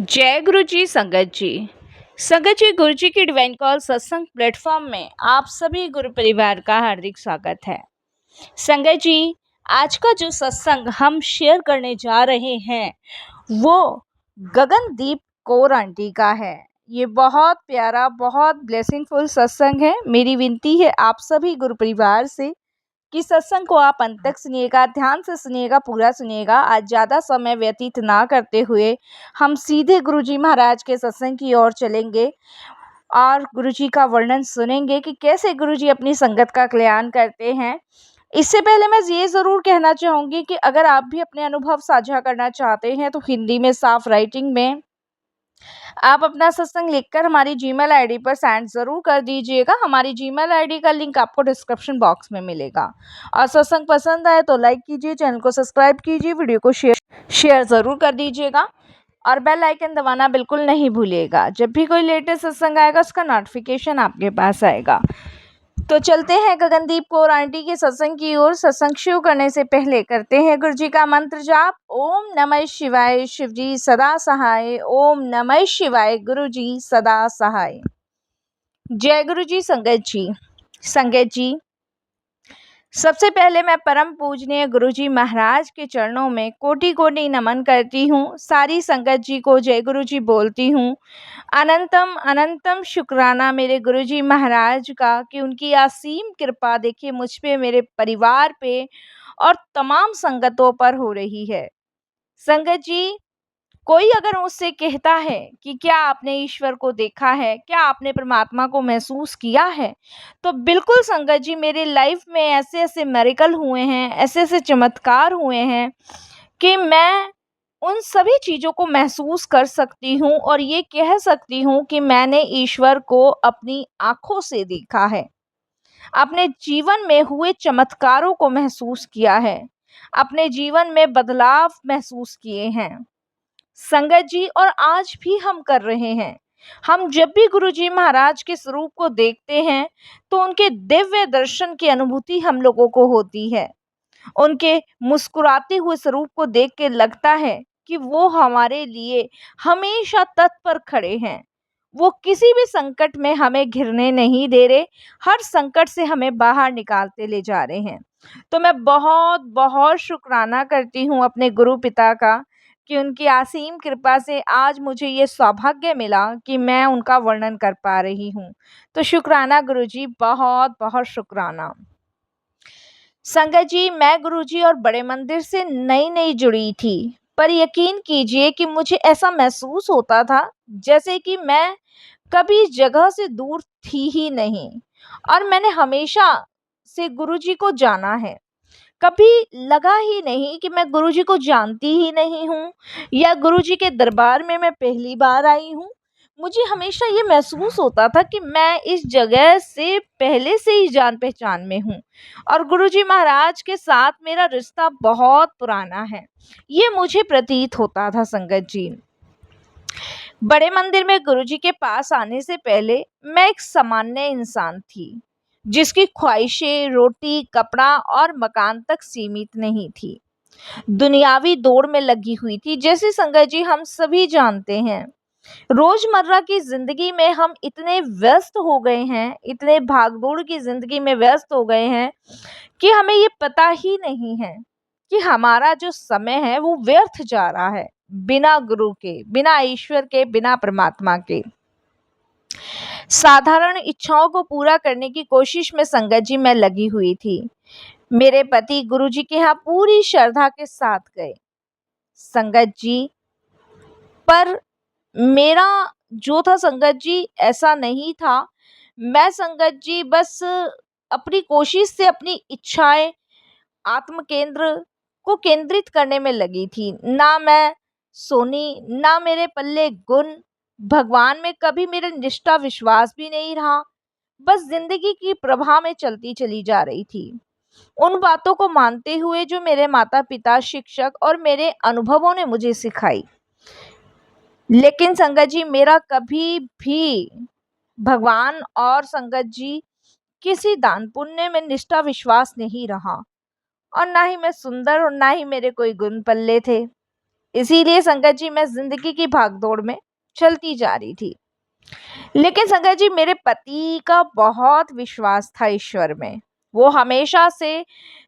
जय गुरु जी संगत जी। संगत जी, गुरु जी की डिवाइन कॉल सत्संग प्लेटफॉर्म में आप सभी गुरु परिवार का हार्दिक स्वागत है। संगत जी, आज का जो सत्संग हम शेयर करने जा रहे हैं वो गगनदीप कौर आंटी का है। ये बहुत प्यारा, बहुत ब्लेसिंगफुल सत्संग है। मेरी विनती है आप सभी गुरु परिवार से कि सत्संग को आप अंत तक सुनिएगा, ध्यान से सुनिएगा, पूरा सुनिएगा। आज ज़्यादा समय व्यतीत ना करते हुए हम सीधे गुरुजी महाराज के सत्संग की ओर चलेंगे और गुरुजी का वर्णन सुनेंगे कि कैसे गुरुजी अपनी संगत का कल्याण करते हैं। इससे पहले मैं ये ज़रूर कहना चाहूँगी कि अगर आप भी अपने अनुभव साझा करना चाहते हैं तो हिंदी में साफ राइटिंग में आप अपना सत्संग लिखकर हमारी जीमेल आईडी पर सेंड ज़रूर कर दीजिएगा। हमारी जीमेल आईडी का लिंक आपको डिस्क्रिप्शन बॉक्स में मिलेगा। और सत्संग पसंद आए तो लाइक कीजिए, चैनल को सब्सक्राइब कीजिए, वीडियो को शेयर ज़रूर कर दीजिएगा और बेल आइकन दबाना बिल्कुल नहीं भूलिएगा। जब भी कोई लेटेस्ट सत्संग आएगा उसका नोटिफिकेशन आपके पास आएगा। तो चलते हैं गगनदीप कौर आंटी के सत्संग की ओर। सत्संग शुरू करने से पहले करते हैं गुरु जी का मंत्र जाप। ओम नमः शिवाय, शिव जी सदा सहाय। ओम नमः शिवाय, गुरु जी सदा सहाय। जय गुरु जी संगत जी। संगत जी, सबसे पहले मैं परम पूजनीय गुरु जी महाराज के चरणों में कोटि कोटि नमन करती हूँ। सारी संगत जी को जय गुरु जी बोलती हूँ। अनंतम अनंतम शुक्राना मेरे गुरु जी महाराज का कि उनकी असीम कृपा देखिए मुझ पे, मेरे परिवार पे और तमाम संगतों पर हो रही है। संगत जी, कोई अगर मुझसे कहता है कि क्या आपने ईश्वर को देखा है, क्या आपने परमात्मा को महसूस किया है, तो बिल्कुल संगत जी, मेरे लाइफ में ऐसे ऐसे मिरेकल हुए हैं, ऐसे ऐसे चमत्कार हुए हैं कि मैं उन सभी चीज़ों को महसूस कर सकती हूँ और ये कह सकती हूँ कि मैंने ईश्वर को अपनी आँखों से देखा है, अपने जीवन में हुए चमत्कारों को महसूस किया है, अपने जीवन में बदलाव महसूस किए हैं संगत जी, और आज भी हम कर रहे हैं। हम जब भी गुरुजी महाराज के स्वरूप को देखते हैं तो उनके दिव्य दर्शन की अनुभूति हम लोगों को होती है। उनके मुस्कुराते हुए स्वरूप को देख के लगता है कि वो हमारे लिए हमेशा तत्पर खड़े हैं। वो किसी भी संकट में हमें घिरने नहीं दे रहे, हर संकट से हमें बाहर निकालते ले जा रहे हैं। तो मैं बहुत बहुत शुक्राना करती हूँ अपने गुरु पिता का कि उनकी असीम कृपा से आज मुझे ये सौभाग्य मिला कि मैं उनका वर्णन कर पा रही हूँ। तो शुक्राना गुरुजी, बहुत बहुत शुक्राना। संगत जी, मैं गुरुजी और बड़े मंदिर से नई नई जुड़ी थी, पर यकीन कीजिए कि मुझे ऐसा महसूस होता था जैसे कि मैं कभी जगह से दूर थी ही नहीं और मैंने हमेशा से गुरुजी को जाना है। कभी लगा ही नहीं कि मैं गुरुजी को जानती ही नहीं हूँ या गुरुजी के दरबार में मैं पहली बार आई हूँ। मुझे हमेशा ये महसूस होता था कि मैं इस जगह से पहले से ही जान पहचान में हूँ और गुरुजी महाराज के साथ मेरा रिश्ता बहुत पुराना है, ये मुझे प्रतीत होता था संगत जी। बड़े मंदिर में गुरुजी के पास आने से पहले मैं एक सामान्य इंसान थी जिसकी ख्वाहिशें रोटी, कपड़ा और मकान तक सीमित नहीं थी। दुनियावी दौड़ में लगी हुई थी, जैसे संगत जी हम सभी जानते हैं। रोजमर्रा की जिंदगी में हम इतने व्यस्त हो गए हैं, इतने भागदौड़ की जिंदगी में व्यस्त हो गए हैं कि हमें ये पता ही नहीं है कि हमारा जो समय है वो व्यर्थ जा रहा है, बिना गुरु के, बिना ईश्वर के, बिना परमात्मा के। साधारण इच्छाओं को पूरा करने की कोशिश में संगत जी मैं लगी हुई थी। मेरे पति गुरुजी के यहाँ पूरी श्रद्धा के साथ गए संगत जी, पर मेरा जो था संगत जी ऐसा नहीं था। मैं संगत जी बस अपनी कोशिश से अपनी इच्छाएं आत्म केंद्र को केंद्रित करने में लगी थी। ना मैं सोनी, ना मेरे पल्ले गुण, भगवान में कभी मेरा निष्ठा विश्वास भी नहीं रहा। बस जिंदगी की प्रवाह में चलती चली जा रही थी, उन बातों को मानते हुए जो मेरे माता पिता, शिक्षक और मेरे अनुभवों ने मुझे सिखाई। लेकिन संगत जी, मेरा कभी भी भगवान और संगत जी किसी दान पुण्य में निष्ठा विश्वास नहीं रहा और ना ही मैं सुंदर और ना ही मेरे कोई गुण पल्ले थे। इसीलिए संगत जी मैं जिंदगी की भागदौड़ में चलती जा रही थी। लेकिन संगत जी मेरे पति का बहुत विश्वास था ईश्वर में। वो हमेशा से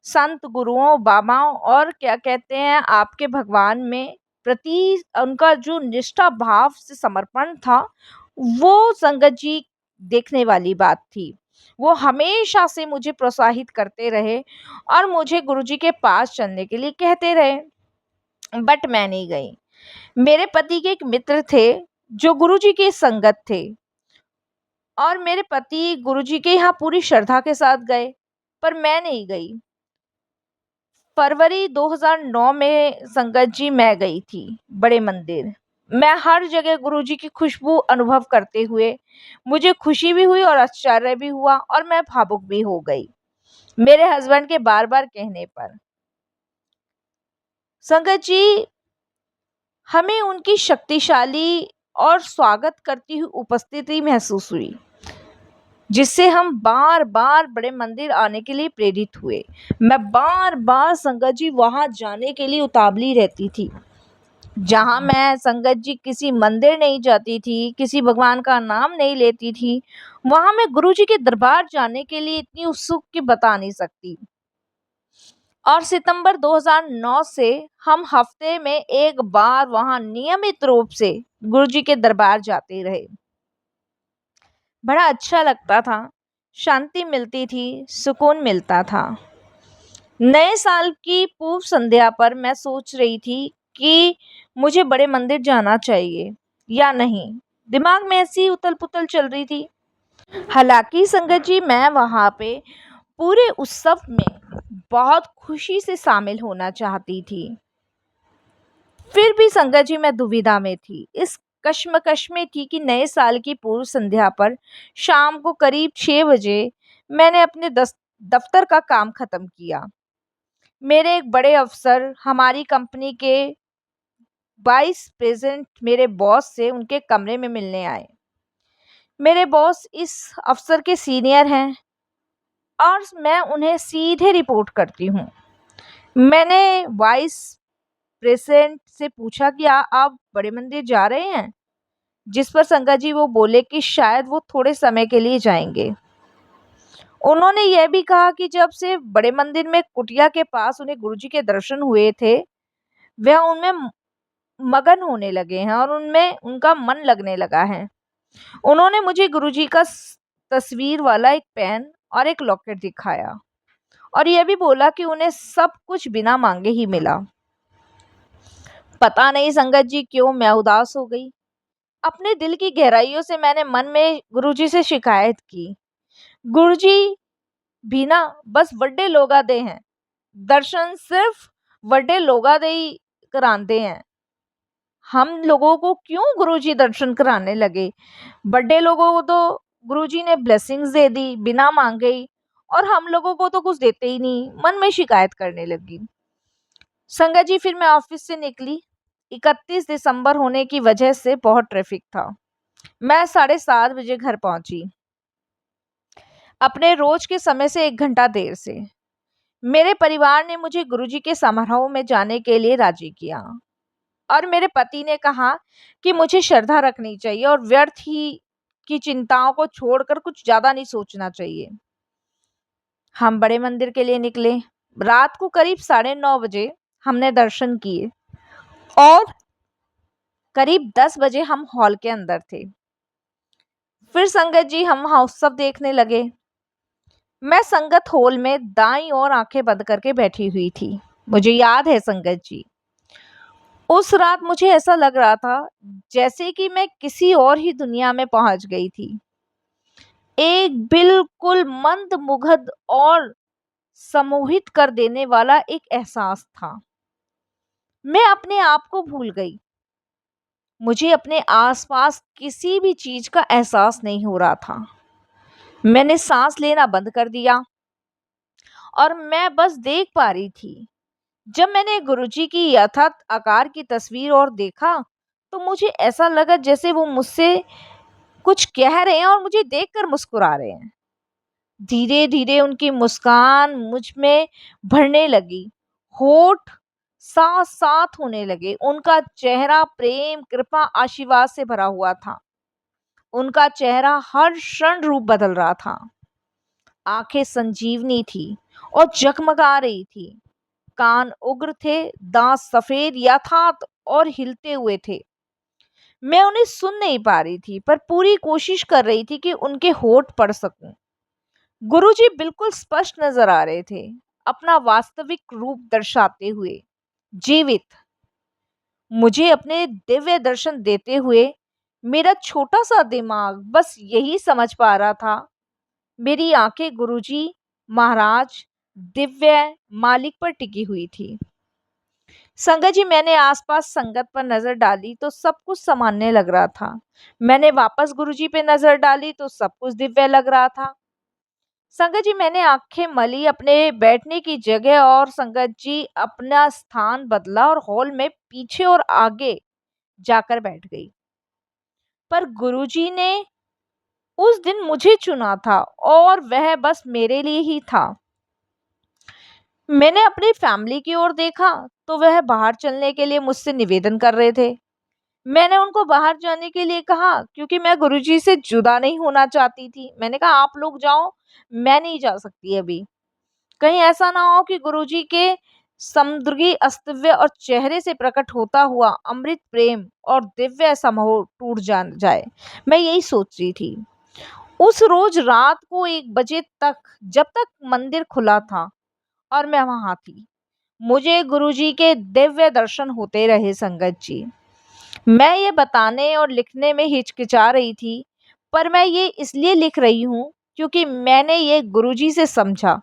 संत गुरुओं बाबाओं और क्या कहते हैं आपके भगवान में प्रति उनका जो निष्ठा भाव से समर्पण था, वो संगत जी देखने वाली बात थी। वो हमेशा से मुझे प्रोत्साहित करते रहे और मुझे गुरुजी के पास चलने के लिए कहते रहे, बट मैं नहीं गई। मेरे पति के एक मित्र थे जो गुरुजी के संगत थे और मेरे पति गुरुजी के यहाँ पूरी श्रद्धा के साथ गए, पर मैं नहीं गई। फरवरी 2009 में संगत जी मैं गई थी बड़े मंदिर। मैं हर जगह गुरुजी की खुशबू अनुभव करते हुए मुझे खुशी भी हुई और आश्चर्य भी हुआ और मैं भावुक भी हो गई मेरे हस्बैंड के बार बार कहने पर। संगत जी हमें उनकी शक्तिशाली और स्वागत करती हुई उपस्थिति महसूस हुई, जिससे हम बार बार बड़े मंदिर आने के लिए प्रेरित हुए। मैं बार बार संगत जी वहां जाने के लिए उतावली रहती थी। जहां मैं संगत जी किसी मंदिर नहीं जाती थी, किसी भगवान का नाम नहीं लेती थी, वहां मैं गुरु जी के दरबार जाने के लिए इतनी उत्सुक कि बता नहीं सकती। और सितंबर 2009 से हम हफ्ते में एक बार वहां नियमित रूप से गुरु जी के दरबार जाते रहे। बड़ा अच्छा लगता था, शांति मिलती थी, सुकून मिलता था। नए साल की पूर्व संध्या पर मैं सोच रही थी कि मुझे बड़े मंदिर जाना चाहिए या नहीं। दिमाग में ऐसी उथल पुथल चल रही थी। हालांकि संगत जी मैं वहां पे पूरे उत्सव में बहुत खुशी से शामिल होना चाहती थी। फिर भी संगत जी मैं दुविधा में थी। इस कश्मकश में थी कि नए साल की पूर्व संध्या पर शाम को करीब 6 बजे मैंने अपने दफ्तर का काम खत्म किया। मेरे एक बड़े अफसर हमारी कंपनी के वाइस प्रेसिडेंट मेरे बॉस से उनके कमरे में मिलने आए। मेरे बॉस इस अफसर के सीनियर हैं और मैं उन्हें सीधे रिपोर्ट करती हूँ। मैंने वाइस प्रेसिडेंट से पूछा कि आप बड़े मंदिर जा रहे हैं? जिस पर संगत जी वो बोले कि शायद वो थोड़े समय के लिए जाएंगे। उन्होंने यह भी कहा कि जब से बड़े मंदिर में कुटिया के पास उन्हें गुरुजी के दर्शन हुए थे, वह उनमें मगन होने लगे हैं और उनमें उनका मन लगने लगा है। उन्होंने मुझे गुरुजी का तस्वीर वाला एक पेन और एक लॉकेट दिखाया और यह भी बोला कि उन्हें सब कुछ बिना मांगे ही मिला। पता नहीं संगत जी क्यों मैं उदास हो गई। अपने दिल की गहराइयों से मैंने मन में गुरुजी से शिकायत की, गुरुजी भी ना बस वड्डे लोगादे हैं, दर्शन सिर्फ वड्डे लोगादे ही कराते हैं। हम लोगों को क्यों गुरुजी दर्शन कराने लगे? बड़े लोगों को तो गुरुजी ने ब्लेसिंग्स दे दी बिना मांगे ही, और हम लोगों को तो कुछ देते ही नहीं। मन में शिकायत करने लगी। संगत जी फिर मैं ऑफिस से निकली। 31 दिसंबर होने की वजह से बहुत ट्रैफिक था। मैं 7:30 बजे घर पहुंची, अपने रोज के समय से 1 घंटा देर से। मेरे परिवार ने मुझे गुरुजी के समारोह में जाने के लिए राजी किया और मेरे पति ने कहा कि मुझे श्रद्धा रखनी चाहिए और व्यर्थ ही की चिंताओं को छोड़कर कुछ ज्यादा नहीं सोचना चाहिए। हम बड़े मंदिर के लिए निकले। रात को करीब 9:30 बजे हमने दर्शन किए और करीब 10 बजे हम हॉल के अंदर थे। फिर संगत जी हम वहां उत्सव देखने लगे। मैं संगत हॉल में दाईं ओर आंखें बंद करके बैठी हुई थी। मुझे याद है संगत जी, उस रात मुझे ऐसा लग रहा था जैसे कि मैं किसी और ही दुनिया में पहुंच गई थी। एक बिल्कुल मंदमुग्ध और सम्मोहित कर देने वाला एक एहसास था। मैं अपने आप को भूल गई। मुझे अपने आसपास किसी भी चीज का एहसास नहीं हो रहा था। मैंने सांस लेना बंद कर दिया और मैं बस देख पा रही थी। जब मैंने गुरुजी की यथार्थ आकार की तस्वीर और देखा, तो मुझे ऐसा लगा जैसे वो मुझसे कुछ कह रहे हैं और मुझे देखकर मुस्कुरा रहे हैं। धीरे धीरे उनकी मुस्कान मुझ में भरने लगी। होठ साथ साथ होने लगे। उनका चेहरा प्रेम, कृपा, आशीर्वाद से भरा हुआ था। उनका चेहरा हर क्षण रूप बदल रहा था। आंखें संजीवनी थी और जगमगा रही थी। कान उग्र थे, दांत सफेद यथार्थ और हिलते हुए थे। मैं उन्हें सुन नहीं पा रही थी, पर पूरी कोशिश कर रही थी कि उनके होठ पढ़ सकूं। गुरुजी बिल्कुल स्पष्ट नजर आ रहे थे, अपना वास्तविक रूप दर्शाते हुए, जीवित। मुझे अपने दिव्य दर्शन देते हुए मेरा छोटा सा दिमाग बस यही समझ पा रहा था, मेरी आंखें गुरुजी महाराज दिव्य मालिक पर टिकी हुई थी। संगत जी, मैंने आसपास संगत पर नजर डाली तो सब कुछ सामान्य लग रहा था। मैंने वापस गुरुजी पे नजर डाली तो सब कुछ दिव्य लग रहा था। संगत जी, मैंने आंखें मली अपने बैठने की जगह और संगत जी अपना स्थान बदला और हॉल में पीछे और आगे जाकर बैठ गई। पर गुरुजी ने उस दिन मुझे चुना था और वह बस मेरे लिए ही था। मैंने अपनी फैमिली की ओर देखा तो वह बाहर चलने के लिए मुझसे निवेदन कर रहे थे। मैंने उनको बाहर जाने के लिए कहा क्योंकि मैं गुरुजी से जुदा नहीं होना चाहती थी। मैंने कहा आप लोग जाओ, मैं नहीं जा सकती अभी। कहीं ऐसा ना हो कि गुरुजी के समुद्री अस्तित्व और चेहरे से प्रकट होता हुआ अमृत प्रेम और दिव्य समारोह टूट जाए। मैं यही सोच रही थी। उस रोज रात को 1 बजे तक, जब तक मंदिर खुला था और मैं वहां थी, मुझे गुरुजी के दिव्य दर्शन होते रहे। संगत जी, मैं ये बताने और लिखने में हिचकिचा रही थी, पर मैं ये इसलिए लिख रही हूँ क्योंकि मैंने ये गुरुजी से समझा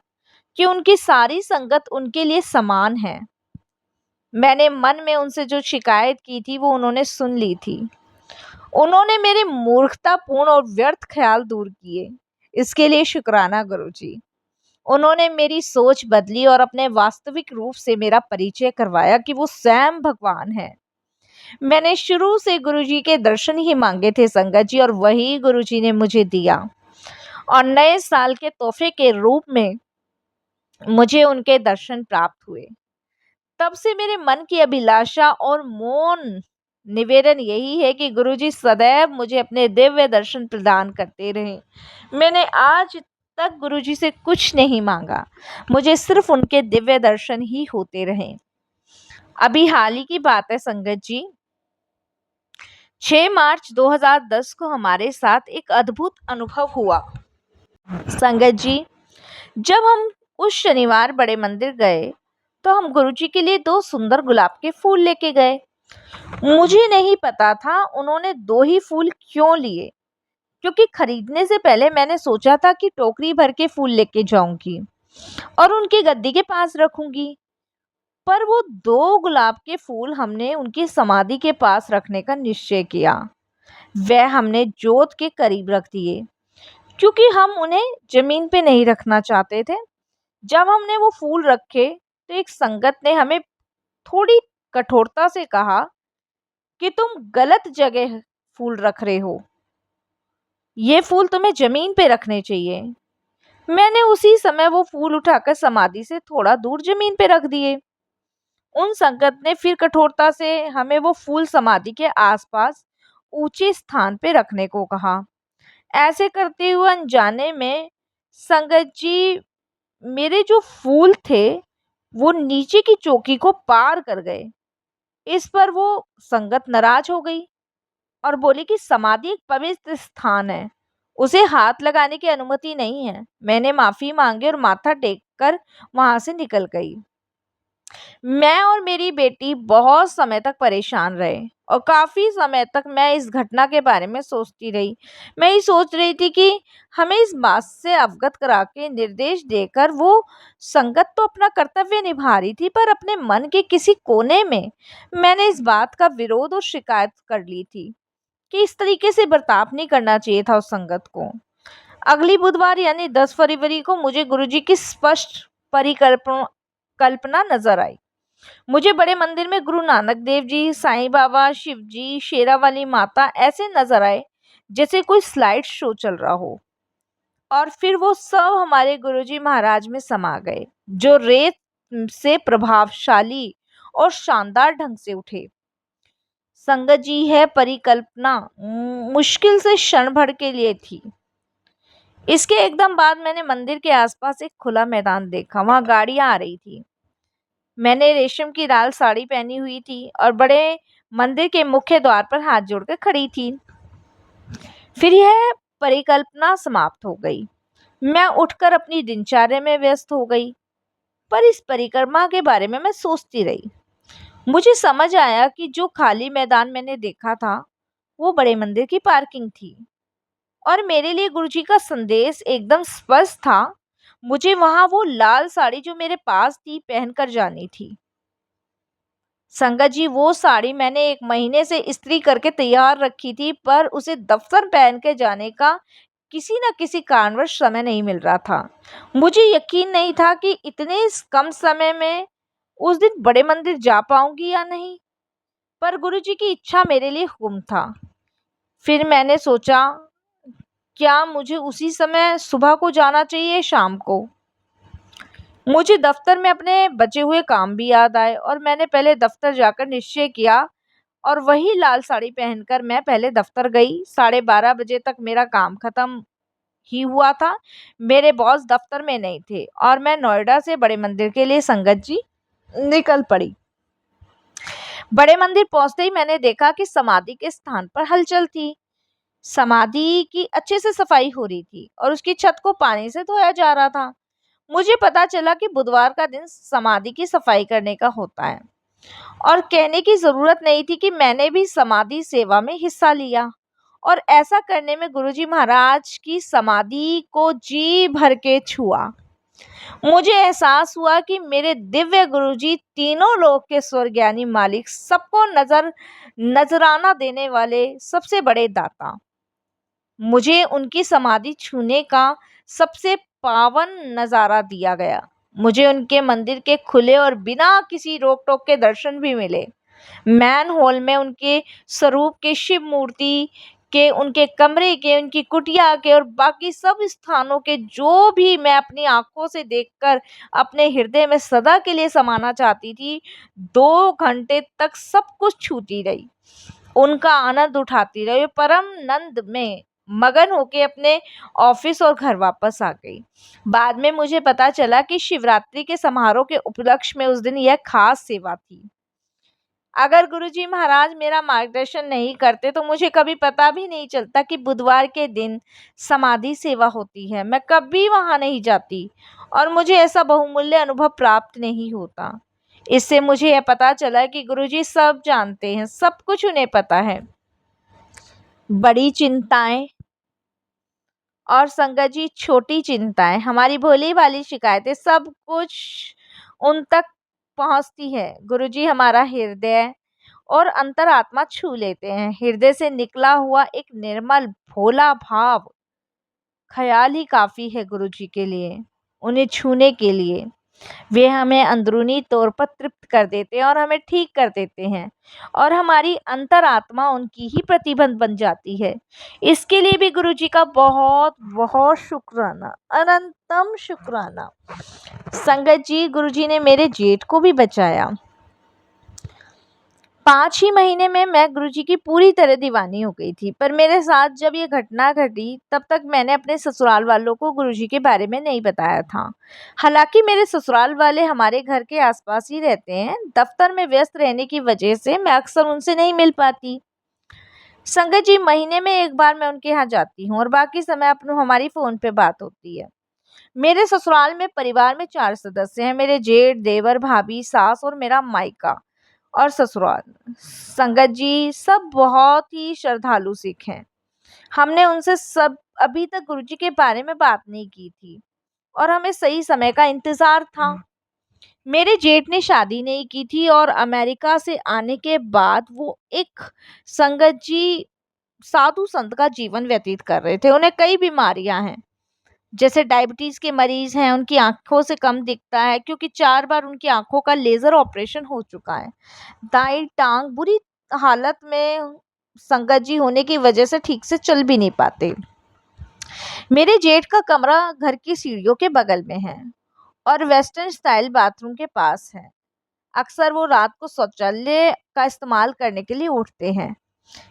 कि उनकी सारी संगत उनके लिए समान है। मैंने मन में उनसे जो शिकायत की थी वो उन्होंने सुन ली थी। उन्होंने मेरे मूर्खतापूर्ण और व्यर्थ ख्याल दूर किए। इसके लिए शुक्राना गुरुजी। उन्होंने मेरी सोच बदली और अपने वास्तविक रूप से मेरा परिचय करवाया कि वो स्वयं भगवान है। मैंने शुरू से गुरुजी के दर्शन ही मांगे थे संगत जी, और वही गुरुजी ने मुझे दिया। और नए साल के तोहफे के रूप में मुझे उनके दर्शन प्राप्त हुए। तब से मेरे मन की अभिलाषा और मौन निवेदन यही है कि गुरुजी सदैव मुझे अपने दिव्य दर्शन प्रदान करते रहे। मैंने आज तक गुरुजी से कुछ नहीं मांगा, मुझे सिर्फ उनके दिव्य दर्शन ही होते रहे। अभी हाल ही की बात है संगत जी, 6 मार्च 2010 को हमारे साथ एक अद्भुत अनुभव हुआ। संगत जी, जब हम उस शनिवार बड़े मंदिर गए तो हम गुरुजी के लिए 2 सुंदर गुलाब के फूल लेके गए। मुझे नहीं पता था उन्होंने 2 ही फूल क्यों लिए, क्योंकि खरीदने से पहले मैंने सोचा था कि टोकरी भर के फूल लेके जाऊंगी और उनकी गद्दी के पास रखूंगी। पर वो 2 गुलाब के फूल हमने उनकी समाधि के पास रखने का निश्चय किया। वह हमने जोत के करीब रख दिए क्योंकि हम उन्हें जमीन पे नहीं रखना चाहते थे। जब हमने वो फूल रखे तो एक संगत ने हमें थोड़ी कठोरता से कहा कि तुम गलत जगह फूल रख रहे हो, ये फूल तुम्हें जमीन पे रखने चाहिए। मैंने उसी समय वो फूल उठाकर समाधि से थोड़ा दूर जमीन पे रख दिए। उन संगत ने फिर कठोरता से हमें वो फूल समाधि के आसपास ऊंचे स्थान पे रखने को कहा। ऐसे करते हुए अनजाने में संगत जी, मेरे जो फूल थे वो नीचे की चौकी को पार कर गए। इस पर वो संगत नाराज हो गई और बोली कि समाधि एक पवित्र स्थान है, उसे हाथ लगाने की अनुमति नहीं है। मैंने माफी मांगी और माथा टेक कर वहां से निकल गई। मैं और मेरी बेटी बहुत समय तक परेशान रहे और काफी समय तक मैं इस घटना के बारे में सोचती रही। मैं ये सोच रही थी कि हमें इस बात से अवगत करा के निर्देश देकर वो संगत तो अपना कर्तव्य निभा रही थी, पर अपने मन के किसी कोने में मैंने इस बात का विरोध और शिकायत कर ली थी कि इस तरीके से बर्ताव नहीं करना चाहिए था उस संगत को। अगली बुधवार यानी 10 फरवरी को मुझे गुरुजी की स्पष्ट परिकल्पना कल्पना नजर आई। मुझे बड़े मंदिर में गुरु नानक देव जी, साईं बाबा, शिव जी, शेरावाली माता ऐसे नजर आए जैसे कोई स्लाइड शो चल रहा हो। और फिर वो सब हमारे गुरुजी महाराज में समा गए, जो रेत से प्रभावशाली और शानदार ढंग से उठे। संगत जी, है परिकल्पना मुश्किल से क्षण भर के लिए थी। इसके एकदम बाद मैंने मंदिर के आसपास एक खुला मैदान देखा। वहां गाड़ियां आ रही थी। मैंने रेशम की लाल साड़ी पहनी हुई थी और बड़े मंदिर के मुख्य द्वार पर हाथ जोड़कर खड़ी थी। फिर यह परिकल्पना समाप्त हो गई। मैं उठकर अपनी दिनचर्या में व्यस्त हो गई, पर इस परिक्रमा के बारे में मैं सोचती रही। मुझे समझ आया कि जो खाली मैदान मैंने देखा था वो बड़े मंदिर की पार्किंग थी और मेरे लिए गुरुजी का संदेश एकदम स्पष्ट था। मुझे वहां वो लाल साड़ी जो मेरे पास थी पहनकर जानी थी। संगत जी, वो साड़ी मैंने 1 महीने से इस्त्री करके तैयार रखी थी, पर उसे दफ्तर पहन के जाने का किसी न किसी कारणवश समय नहीं मिल रहा था। मुझे यकीन नहीं था कि इतने कम समय में उस दिन बड़े मंदिर जा पाऊंगी या नहीं, पर गुरुजी की इच्छा मेरे लिए हुक्म था। फिर मैंने सोचा, क्या मुझे उसी समय सुबह को जाना चाहिए, शाम को? मुझे दफ्तर में अपने बचे हुए काम भी याद आए और मैंने पहले दफ्तर जाकर निश्चय किया और वही लाल साड़ी पहनकर मैं पहले दफ्तर गई। 12:30 बजे तक मेरा काम खत्म ही हुआ था। मेरे बॉस दफ्तर में नहीं थे और मैं नोएडा से बड़े मंदिर के लिए संगत जी निकल पड़ी। बड़े मंदिर पहुंचते ही मैंने देखा कि समाधि के स्थान पर हलचल थी। समाधि की अच्छे से सफाई हो रही थी और उसकी छत को पानी से धोया जा रहा था। मुझे पता चला कि बुधवार का दिन समाधि की सफाई करने का होता है और कहने की जरूरत नहीं थी कि मैंने भी समाधि सेवा में हिस्सा लिया और ऐसा करने में गुरुजी महाराज की समाधि को जी भर के छुआ। मुझे एहसास हुआ कि मेरे दिव्य गुरुजी तीनों लोक के स्वर्गज्ञानी मालिक, सबको नजराना देने वाले सबसे बड़े दाता। मुझे उनकी समाधि छूने का सबसे पावन नजारा दिया गया। मुझे उनके मंदिर के खुले और बिना किसी रोक टोक के दर्शन भी मिले। मैन हॉल में उनके स्वरूप के, शिव मूर्ति के, उनके कमरे के, उनकी कुटिया के और बाकी सब स्थानों के, जो भी मैं अपनी आंखों से देखकर अपने हृदय में सदा के लिए समाना चाहती थी, 2 घंटे तक सब कुछ छूती रही, उनका आनंद उठाती रही, परम नंद में मगन होके अपने ऑफिस और घर वापस आ गई। बाद में मुझे पता चला कि शिवरात्रि के समारोह के उपलक्ष्य में उस दिन यह खास सेवा थी। अगर गुरुजी महाराज मेरा मार्गदर्शन नहीं करते तो मुझे कभी पता भी नहीं चलता कि बुधवार के दिन समाधि सेवा होती है। मैं कभी वहां नहीं जाती और मुझे ऐसा बहुमूल्य अनुभव प्राप्त नहीं होता। इससे मुझे यह पता चला कि गुरुजी सब जानते हैं, सब कुछ उन्हें पता है। बड़ी चिंताएं और संगत जी छोटी चिंताएं, हमारी भोली भाली शिकायतें, सब कुछ उन तक पहुंचती है। गुरुजी हमारा हृदय और अंतरात्मा छू लेते हैं। हृदय से निकला हुआ एक निर्मल भोला भाव, ख्याल ही काफी है गुरुजी के लिए, उन्हें छूने के लिए। वे हमें अंदरूनी तौर पर तृप्त कर देते हैं और हमें ठीक कर देते हैं और हमारी अंतरात्मा उनकी ही प्रतिबंध बन जाती है। इसके लिए भी गुरुजी का बहुत बहुत शुक्राना, अनंतम शुक्राना। संगत जी, गुरुजी ने मेरे जेठ को भी बचाया। 5 ही महीने में मैं गुरुजी की पूरी तरह दीवानी हो गई थी, पर मेरे साथ जब ये घटना घटी तब तक मैंने अपने ससुराल वालों को गुरुजी के बारे में नहीं बताया था। हालांकि मेरे ससुराल वाले हमारे घर के आसपास ही रहते हैं। दफ्तर में व्यस्त रहने की वजह से मैं अक्सर उनसे नहीं मिल पाती। संगत जी, महीने में एक बार मैं उनके यहाँ जाती हूँ और बाकी समय अपनों हमारी फोन पे बात होती है। मेरे ससुराल में परिवार में 4 सदस्य हैं, मेरे जेठ, देवर, भाभी, सास और मेरा मायका और ससुराल। संगत जी, सब बहुत ही श्रद्धालु सिख हैं। हमने उनसे सब अभी तक गुरुजी के बारे में बात नहीं की थी और हमें सही समय का इंतजार था। मेरे जेठ ने शादी नहीं की थी और अमेरिका से आने के बाद वो एक, संगत जी, साधु संत का जीवन व्यतीत कर रहे थे। उन्हें कई बीमारियां हैं, जैसे डायबिटीज के मरीज हैं, उनकी आंखों से कम दिखता है क्योंकि 4 बार उनकी आंखों का लेजर ऑपरेशन हो चुका है। दाई टांग बुरी हालत में संगत जी होने की वजह से ठीक से चल भी नहीं पाते। मेरे जेठ का कमरा घर की सीढ़ियों के बगल में है और वेस्टर्न स्टाइल बाथरूम के पास है। अक्सर वो रात को शौचालय का इस्तेमाल करने के लिए उठते हैं।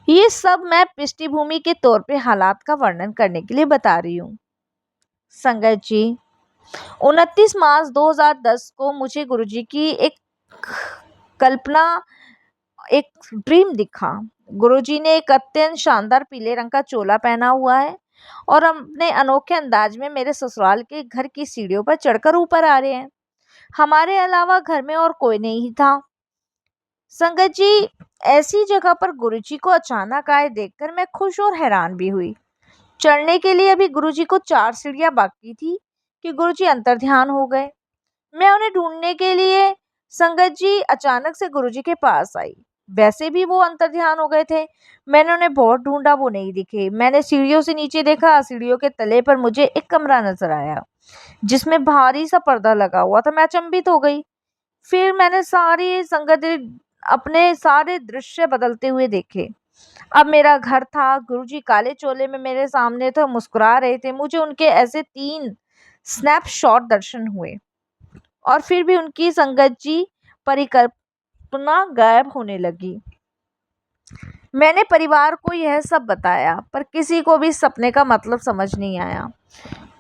ये सब मैं पृष्ठभूमि के तौर पे हालात का वर्णन करने के लिए बता रही हूँ। संगत जी, 29 मार्च 2010 को मुझे गुरुजी की एक कल्पना, एक ड्रीम दिखा। गुरुजी ने एक अत्यंत शानदार पीले रंग का चोला पहना हुआ है और अपने अनोखे अंदाज में मेरे ससुराल के घर की सीढ़ियों पर चढ़कर ऊपर आ रहे हैं। हमारे अलावा घर में और कोई नहीं था। संगत जी, ऐसी जगह पर गुरुजी को अचानक आए देखकर मैं खुश और हैरान भी हुई। चढ़ने के लिए अभी गुरुजी को 4 सीढ़ियां बाकी थी कि गुरुजी अंतर्ध्यान हो गए। मैं उन्हें ढूंढने के लिए संगत जी अचानक से गुरुजी के पास आई। वैसे भी वो अंतर्ध्यान हो गए थे। मैंने उन्हें बहुत ढूंढा, वो नहीं दिखे। मैंने सीढ़ियों से नीचे देखा। सीढ़ियों के तले पर मुझे एक कमरा नजर आया जिसमें भारी सा पर्दा लगा हुआ था। मैं अचंभित हो गई। फिर मैंने सारी संगत अपने सारे दृश्य बदलते हुए देखे। अब मेरा घर था। गुरुजी काले चोले में मेरे सामने थे, मुस्कुरा रहे थे। मुझे उनके ऐसे 3 स्नैपशॉट दर्शन हुए और फिर भी उनकी संगत जी परिकल्पना गायब होने लगी। मैंने परिवार को यह सब बताया पर किसी को भी सपने का मतलब समझ नहीं आया।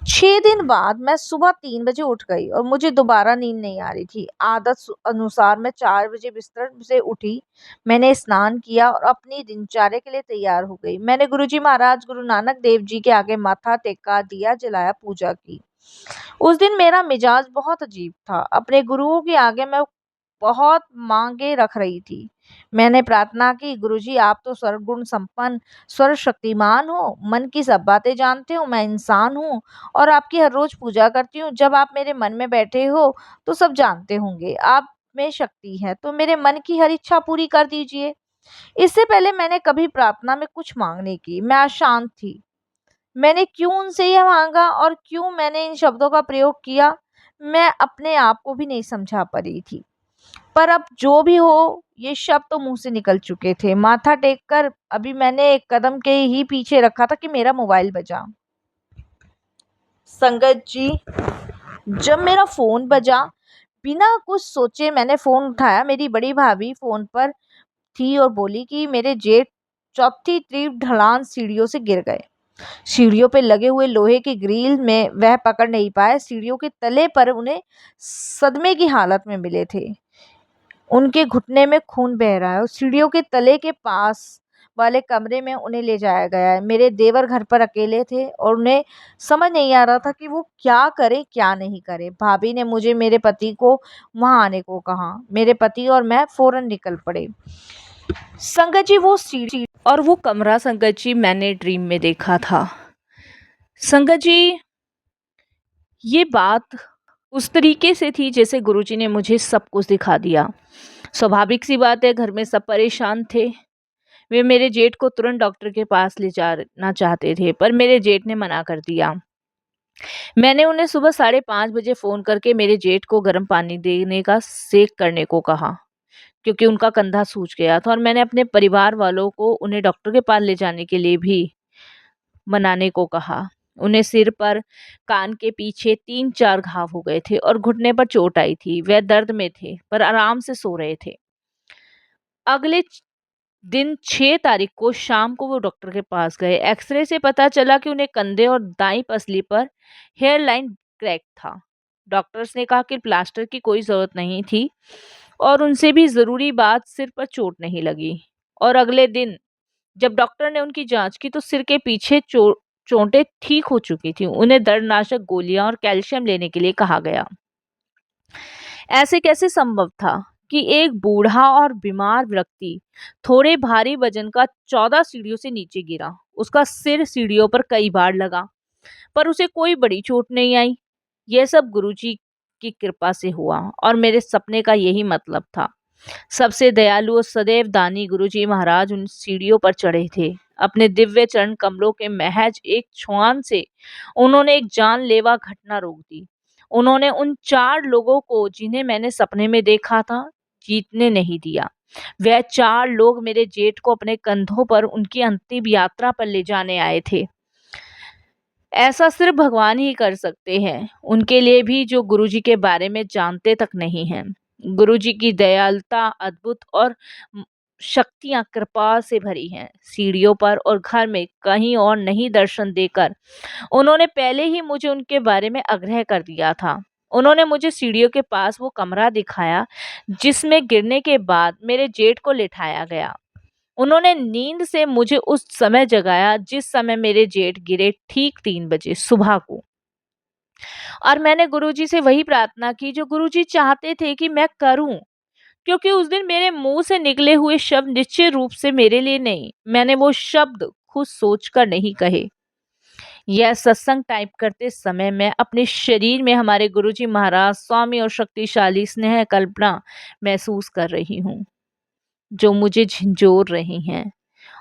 6 दिन बाद मैं सुबह 3 बजे उठ गई और मुझे दोबारा नींद नहीं आ रही थी। आदत अनुसार मैं 4 बजे बिस्तर से उठी। मैंने स्नान किया और अपनी दिनचर्या के लिए तैयार हो गई। मैंने गुरुजी महाराज गुरु नानक देव जी के आगे माथा टेका, दिया जलाया, पूजा की। उस दिन मेरा मिजाज बहुत अजीब था। अपने गुरुओं के आगे मैं बहुत मांगे रख रही थी। मैंने प्रार्थना की, गुरुजी आप तो सर्वगुण संपन्न, सर्वशक्तिमान हो, मन की सब बातें जानते हो। मैं इंसान हूँ और आपकी हर रोज पूजा करती हूँ। जब आप मेरे मन में बैठे हो तो सब जानते होंगे। आप में शक्ति है तो मेरे मन की हर इच्छा पूरी कर दीजिए। इससे पहले मैंने कभी प्रार्थना में कुछ मांग नहीं की। मैं अशांत थी। मैंने क्यों उनसे यह मांगा और क्यों मैंने इन शब्दों का प्रयोग किया, मैं अपने आप को भी नहीं समझा पा रही थी। पर अब जो भी हो, ये शब्द तो मुंह से निकल चुके थे। माथा टेक कर अभी मैंने एक कदम के ही पीछे रखा था कि मेरा मोबाइल बजा। संगत जी, जब मेरा फोन बजा, बिना कुछ सोचे मैंने फोन उठाया। मेरी बड़ी भाभी फोन पर थी और बोली कि मेरे जेठ चौथी तीव्र ढलान सीढ़ियों से गिर गए। सीढ़ियों पे लगे हुए लोहे की ग्रिल में वह पकड़ नहीं पाए। सीढ़ियों के तले पर उन्हें सदमे की हालत में मिले थे। उनके घुटने में खून बह रहा है और सीढ़ियों के तले के पास वाले कमरे में उन्हें ले जाया गया है। मेरे देवर घर पर अकेले थे और उन्हें समझ नहीं आ रहा था कि वो क्या करे क्या नहीं करे। भाभी ने मुझे मेरे पति को वहां आने को कहा। मेरे पति और मैं फौरन निकल पड़े। संगत जी, वो सीढ़ी और वो कमरा संगत जी मैंने ड्रीम में देखा था। संगत जी, ये बात उस तरीके से थी जैसे गुरुजी ने मुझे सब कुछ दिखा दिया। स्वाभाविक सी बात है, घर में सब परेशान थे। वे मेरे जेठ को तुरंत डॉक्टर के पास ले जाना चाहते थे पर मेरे जेठ ने मना कर दिया। मैंने उन्हें सुबह 5:30 बजे फ़ोन करके मेरे जेठ को गर्म पानी देने का सेक करने को कहा क्योंकि उनका कंधा सूज गया था और मैंने अपने परिवार वालों को उन्हें डॉक्टर के पास ले जाने के लिए भी मनाने को कहा। उन्हें सिर पर, कान के पीछे 3-4 घाव हो गए थे और घुटने पर चोट आई थी। वह दर्द में थे पर आराम से सो रहे थे। अगले दिन 6 तारीख को शाम को वो डॉक्टर के पास गए। एक्सरे से पता चला कि उन्हें कंधे और दाईं पसली पर हेयर लाइन क्रैक था। डॉक्टर्स ने कहा कि प्लास्टर की कोई ज़रूरत नहीं थी और उनसे भी ज़रूरी बात, सिर पर चोट नहीं लगी। और अगले दिन जब डॉक्टर ने उनकी जांच की तो सिर के पीछे चोटें ठीक हो चुकी थी। उन्हें दर्दनाशक गोलियां और कैल्शियम लेने के लिए कहा गया। ऐसे कैसे संभव था कि एक बूढ़ा और बीमार व्यक्ति थोड़े भारी वजन का 14 सीढ़ियों से नीचे गिरा। उसका सिर सीढ़ियों पर कई बार लगा पर उसे कोई बड़ी चोट नहीं आई। यह सब गुरुजी की कृपा से हुआ और मेरे सपने का यही मतलब था। सबसे दयालु और सदैव दानी गुरुजी महाराज उन सीढ़ियों पर चढ़े थे। अपने दिव्य चरण कमलों के महज एक छुआन से उन्होंने एक जानलेवा घटना रोक दी। उन्होंने उन 4 लोगों को जिन्हें मैंने सपने में देखा था जीतने नहीं दिया। वह 4 लोग मेरे जेठ को अपने कंधों पर उनकी अंतिम यात्रा पर ले जाने आए थे। ऐसा सिर्फ भगवान ही कर सकते हैं, उनके लिए भी जो गुरुजी के बारे में जानते तक नहीं हैं। गुरुजी की दयालुता अद्भुत और शक्तियाँ कृपा से भरी हैं। सीढ़ियों पर और घर में कहीं और नहीं दर्शन देकर उन्होंने पहले ही मुझे उनके बारे में आग्रह कर दिया था। उन्होंने मुझे सीढ़ियों के पास वो कमरा दिखाया जिसमें गिरने के बाद मेरे जेठ को लिटाया गया। उन्होंने नींद से मुझे उस समय जगाया जिस समय मेरे जेठ गिरे, ठीक 3 बजे सुबह को। और मैंने गुरुजी से वही प्रार्थना की जो गुरुजी चाहते थे कि मैं करूं, क्योंकि उस दिन मेरे मुंह से निकले हुए शब्द निश्चित रूप से मेरे लिए नहीं, मैंने वो शब्द खुद सोचकर नहीं कहे। यह सत्संग टाइप करते समय मैं अपने शरीर में हमारे गुरुजी महाराज स्वामी और शक्तिशाली स्नेह कल्पना महसूस कर रही हूँ, जो मुझे झंझोर रही हैं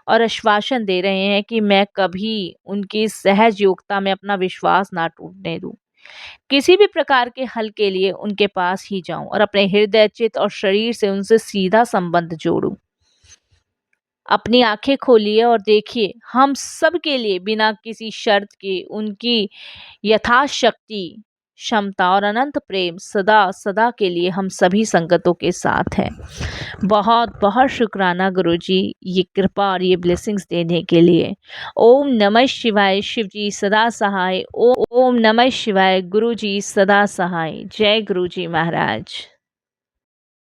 और आश्वासन दे रहे हैं कि मैं कभी उनकी सहज योग्यता में अपना विश्वास ना टूटने दूं। किसी भी प्रकार के हल के लिए उनके पास ही जाऊं और अपने हृदय, चित्त और शरीर से उनसे सीधा संबंध जोड़ूं। अपनी आंखें खोलिए और देखिए, हम सब के लिए बिना किसी शर्त के उनकी यथाशक्ति क्षमता और अनंत प्रेम सदा सदा के लिए हम सभी संगतों के साथ है। बहुत बहुत शुक्राना गुरुजी, ये कृपा और ये ब्लेसिंग्स देने के लिए। ओम नमः शिवाय। शिव जी सदा सहाय। ओम नमः शिवाय। गुरुजी सदा सहाय। जय गुरुजी महाराज।